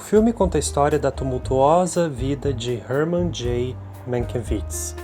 filme conta a história da tumultuosa vida de Herman J. Mankiewicz,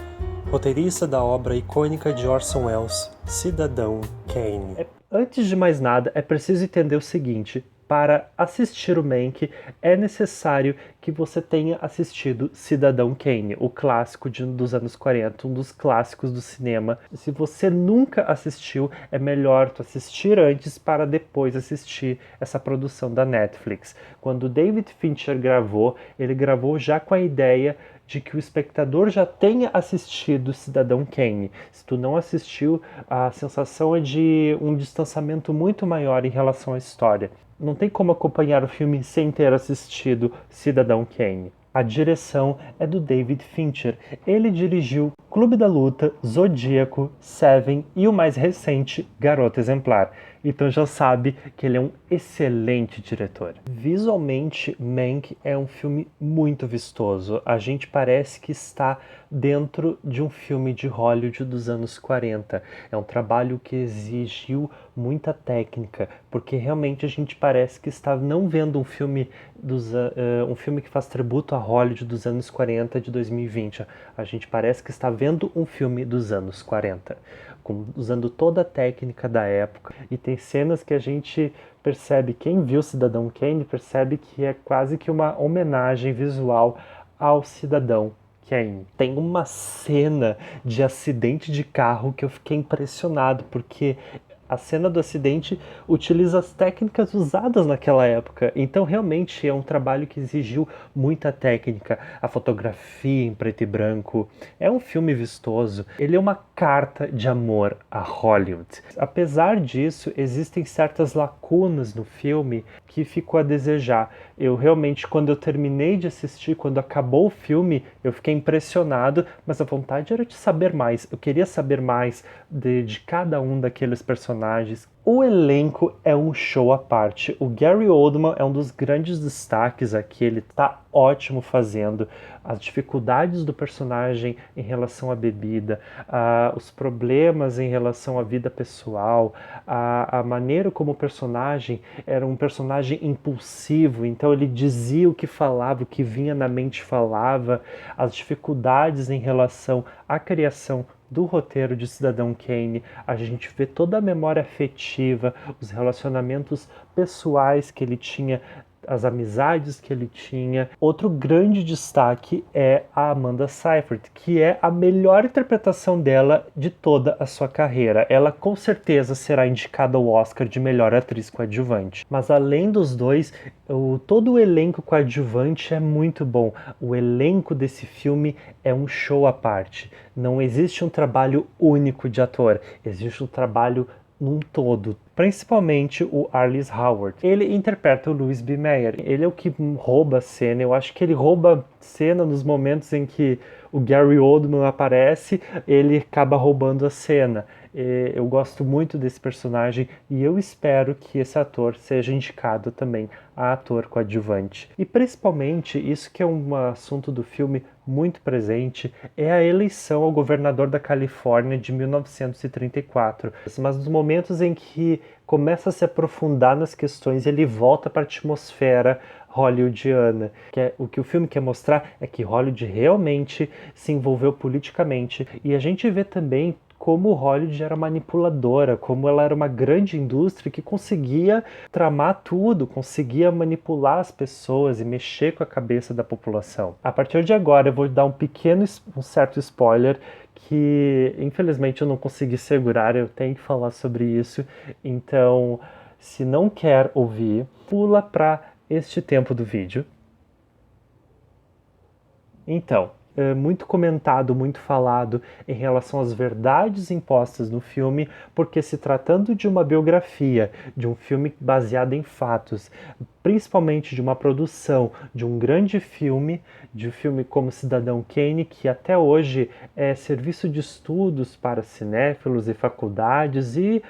roteirista da obra icônica de Orson Welles, Cidadão Kane. Antes de mais nada, é preciso entender o seguinte: para assistir o Mank, é necessário que você tenha assistido Cidadão Kane, o clássico dos anos 40, um dos clássicos do cinema. Se você nunca assistiu, é melhor tu assistir antes para depois assistir essa produção da Netflix. Quando David Fincher gravou, ele gravou já com a ideia de que o espectador já tenha assistido Cidadão Kane. Se tu não assistiu, a sensação é de um distanciamento muito maior em relação à história. Não tem como acompanhar o filme sem ter assistido Cidadão Kane. A direção é do David Fincher. Ele dirigiu Clube da Luta, Zodíaco, Seven e o mais recente, Garota Exemplar. Então já sabe que ele é um excelente diretor. Visualmente, Mank é um filme muito vistoso. A gente parece que está dentro de um filme de Hollywood dos anos 40. É um trabalho que exigiu muita técnica, porque realmente a gente parece que está não vendo um filme que faz tributo a Hollywood dos anos 40 de 2020. A gente parece que está vendo um filme dos anos 40, usando toda a técnica da época. E tem cenas que a gente percebe, quem viu Cidadão Kane percebe que é quase que uma homenagem visual ao Cidadão Kane. Tem uma cena de acidente de carro que eu fiquei impressionado, porque a cena do acidente utiliza as técnicas usadas naquela época. Então, realmente, é um trabalho que exigiu muita técnica. A fotografia em preto e branco. É um filme vistoso. Ele é uma carta de amor a Hollywood. Apesar disso, existem certas lacunas no filme que ficou a desejar. Eu realmente, quando eu terminei de assistir, quando acabou o filme, eu fiquei impressionado, mas a vontade era de saber mais. Eu queria saber mais de cada um daqueles personagens. O elenco é um show à parte. O Gary Oldman é um dos grandes destaques aqui. Ele tá ótimo fazendo. As dificuldades do personagem em relação à bebida, os problemas em relação à vida pessoal, a maneira como o personagem era um personagem impulsivo, então ele dizia o que falava, o que vinha na mente falava, as dificuldades em relação à criação do roteiro de Cidadão Kane. A gente vê toda a memória afetiva, os relacionamentos pessoais que ele tinha, as amizades que ele tinha. Outro grande destaque é a Amanda Seyfried, que é a melhor interpretação dela de toda a sua carreira. Ela com certeza será indicada ao Oscar de melhor atriz coadjuvante. Mas além dos dois, todo o elenco coadjuvante é muito bom. O elenco desse filme é um show à parte. Não existe um trabalho único de ator, existe um trabalho num todo, principalmente o Arliss Howard. Ele interpreta o Louis B. Mayer. Ele é o que rouba a cena. Eu acho que ele rouba a cena nos momentos em que o Gary Oldman aparece, ele acaba roubando a cena. Eu gosto muito desse personagem e eu espero que esse ator seja indicado também a ator coadjuvante. E principalmente, isso que é um assunto do filme muito presente, é a eleição ao governador da Califórnia de 1934. Mas nos momentos em que começa a se aprofundar nas questões, ele volta para a atmosfera hollywoodiana. O que o filme quer mostrar é que Hollywood realmente se envolveu politicamente. E a gente vê também como Hollywood era manipuladora, como ela era uma grande indústria que conseguia tramar tudo, conseguia manipular as pessoas e mexer com a cabeça da população. A partir de agora eu vou dar um certo spoiler que infelizmente eu não consegui segurar, eu tenho que falar sobre isso, então se não quer ouvir, pula para este tempo do vídeo. Então, muito comentado, muito falado em relação às verdades impostas no filme, porque se tratando de uma biografia, de um filme baseado em fatos, principalmente de uma produção de um grande filme, de um filme como Cidadão Kane, que até hoje é serviço de estudos para cinéfilos e faculdades e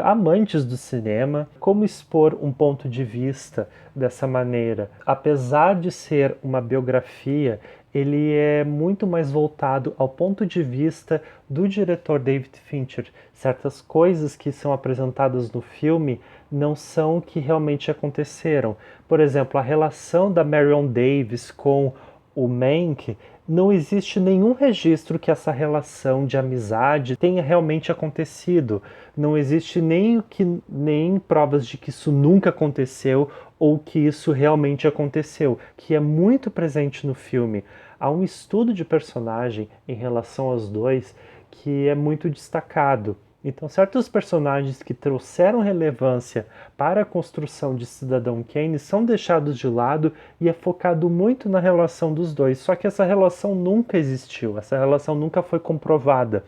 amantes do cinema, como expor um ponto de vista dessa maneira. Apesar de ser uma biografia, ele é muito mais voltado ao ponto de vista do diretor David Fincher. Certas coisas que são apresentadas no filme não são o que realmente aconteceram. Por exemplo, a relação da Marion Davies com o Mank, não existe nenhum registro que essa relação de amizade tenha realmente acontecido. Não existe nem provas de que isso nunca aconteceu ou que isso realmente aconteceu, que é muito presente no filme. Há um estudo de personagem em relação aos dois que é muito destacado. Então, certos personagens que trouxeram relevância para a construção de Cidadão Kane são deixados de lado e é focado muito na relação dos dois. Só que essa relação nunca existiu, essa relação nunca foi comprovada.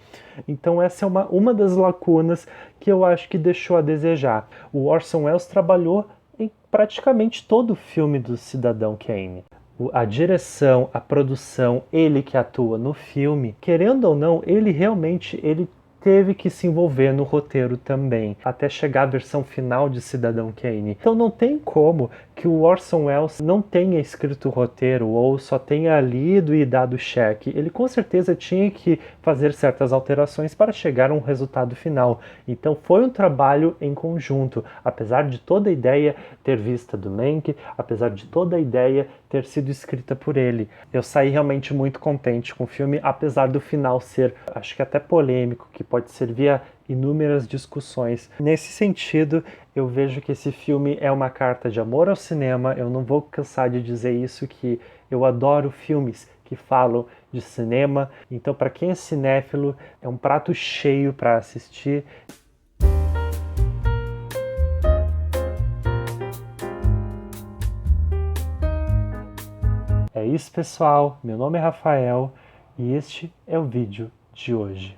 Então, essa é uma das lacunas que eu acho que deixou a desejar. O Orson Welles trabalhou em praticamente todo o filme do Cidadão Kane. A direção, a produção, ele que atua no filme, querendo ou não, ele teve que se envolver no roteiro também, até chegar à versão final de Cidadão Kane. Então não tem como que o Orson Welles não tenha escrito o roteiro ou só tenha lido e dado cheque. Ele com certeza tinha que fazer certas alterações para chegar a um resultado final. Então foi um trabalho em conjunto, apesar de toda a ideia ter vista do Mank, apesar de toda a ideia ter sido escrita por ele. Eu saí realmente muito contente com o filme, apesar do final ser, acho que até polêmico, que pode servir a inúmeras discussões. Nesse sentido, eu vejo que esse filme é uma carta de amor ao cinema. Eu não vou cansar de dizer isso, que eu adoro filmes que falam de cinema. Então, para quem é cinéfilo, é um prato cheio para assistir. É isso, pessoal. Meu nome é Rafael e este é o vídeo de hoje.